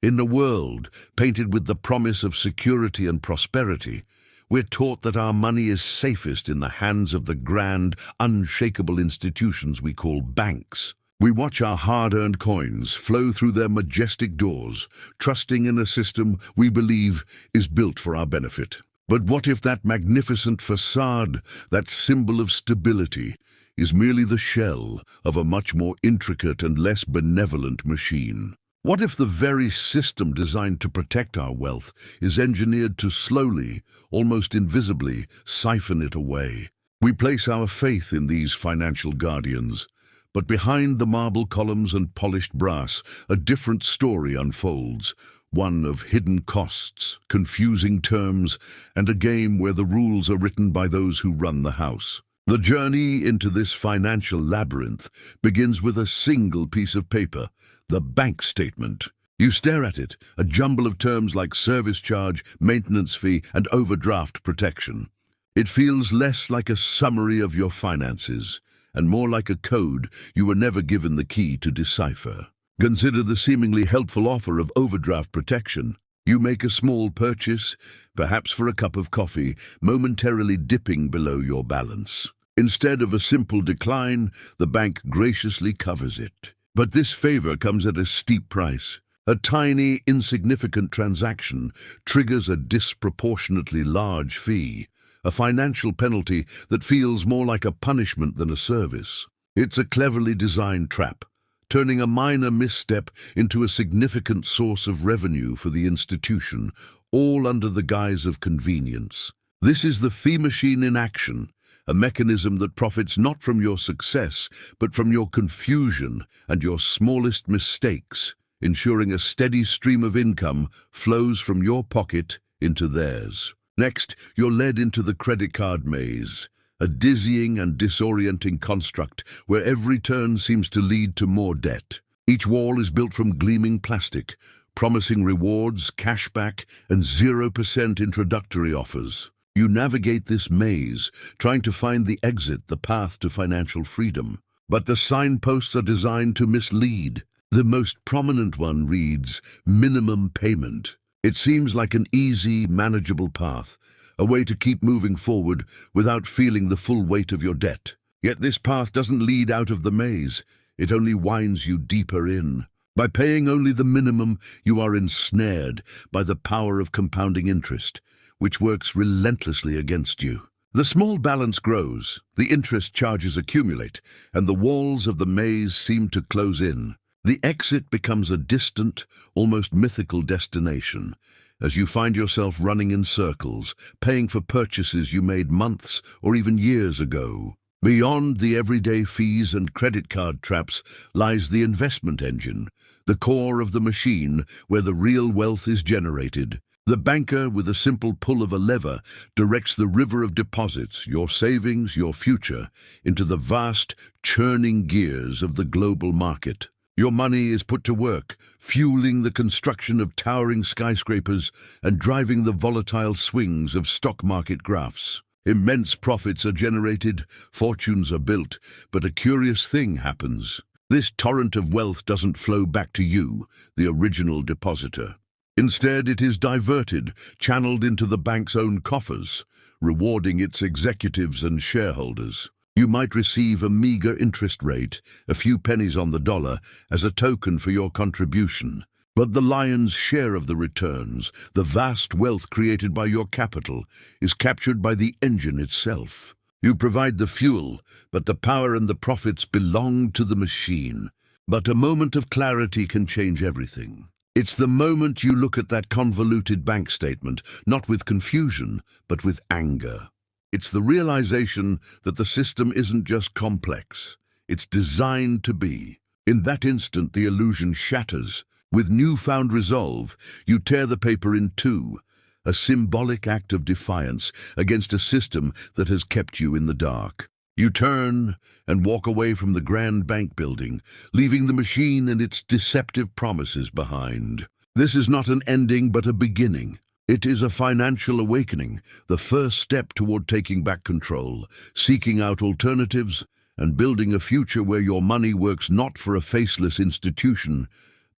In a world painted with the promise of security and prosperity, we're taught that our money is safest in the hands of the grand, unshakable institutions we call banks. We watch our hard-earned coins flow through their majestic doors, trusting in a system we believe is built for our benefit. But what if that magnificent facade, that symbol of stability, is merely the shell of a much more intricate and less benevolent machine? What if the very system designed to protect our wealth is engineered to slowly, almost invisibly, siphon it away? We place our faith in these financial guardians, but behind the marble columns and polished brass, a different story unfolds, one of hidden costs, confusing terms, and a game where the rules are written by those who run the house. The journey into this financial labyrinth begins with a single piece of paper, the bank statement. You stare at it, a jumble of terms like service charge, maintenance fee, and overdraft protection. It feels less like a summary of your finances, and more like a code you were never given the key to decipher. Consider the seemingly helpful offer of overdraft protection. You make a small purchase, perhaps for a cup of coffee, momentarily dipping below your balance. Instead of a simple decline, the bank graciously covers it. But this favor comes at a steep price. A tiny, insignificant transaction triggers a disproportionately large fee, a financial penalty that feels more like a punishment than a service. It's a cleverly designed trap, turning a minor misstep into a significant source of revenue for the institution, all under the guise of convenience. This is the fee machine in action, a mechanism that profits not from your success, but from your confusion and your smallest mistakes, ensuring a steady stream of income flows from your pocket into theirs. Next, you're led into the credit card maze, a dizzying and disorienting construct where every turn seems to lead to more debt. Each wall is built from gleaming plastic, promising rewards, cashback, and 0% introductory offers. You navigate this maze, trying to find the exit, the path to financial freedom. But the signposts are designed to mislead. The most prominent one reads, minimum payment. It seems like an easy, manageable path, a way to keep moving forward without feeling the full weight of your debt. Yet this path doesn't lead out of the maze. It only winds you deeper in. By paying only the minimum, you are ensnared by the power of compounding interest, which works relentlessly against you. The small balance grows, the interest charges accumulate, and the walls of the maze seem to close in. The exit becomes a distant, almost mythical destination, as you find yourself running in circles, paying for purchases you made months or even years ago. Beyond the everyday fees and credit card traps lies the investment engine, the core of the machine where the real wealth is generated. The banker, with a simple pull of a lever, directs the river of deposits, your savings, your future, into the vast, churning gears of the global market. Your money is put to work, fueling the construction of towering skyscrapers and driving the volatile swings of stock market graphs. Immense profits are generated, fortunes are built, but a curious thing happens. This torrent of wealth doesn't flow back to you, the original depositor. Instead, it is diverted, channeled into the bank's own coffers, rewarding its executives and shareholders. You might receive a meager interest rate, a few pennies on the dollar, as a token for your contribution. But the lion's share of the returns, the vast wealth created by your capital, is captured by the engine itself. You provide the fuel, but the power and the profits belong to the machine. But a moment of clarity can change everything. It's the moment you look at that convoluted bank statement, not with confusion, but with anger. It's the realization that the system isn't just complex, it's designed to be. In that instant, the illusion shatters. With newfound resolve, you tear the paper in two, a symbolic act of defiance against a system that has kept you in the dark. You turn and walk away from the grand bank building, leaving the machine and its deceptive promises behind. This is not an ending, but a beginning. It is a financial awakening, the first step toward taking back control, seeking out alternatives, and building a future where your money works not for a faceless institution,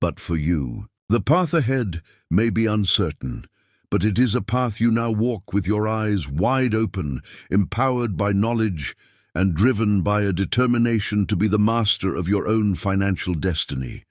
but for you. The path ahead may be uncertain, but it is a path you now walk with your eyes wide open, empowered by knowledge and driven by a determination to be the master of your own financial destiny.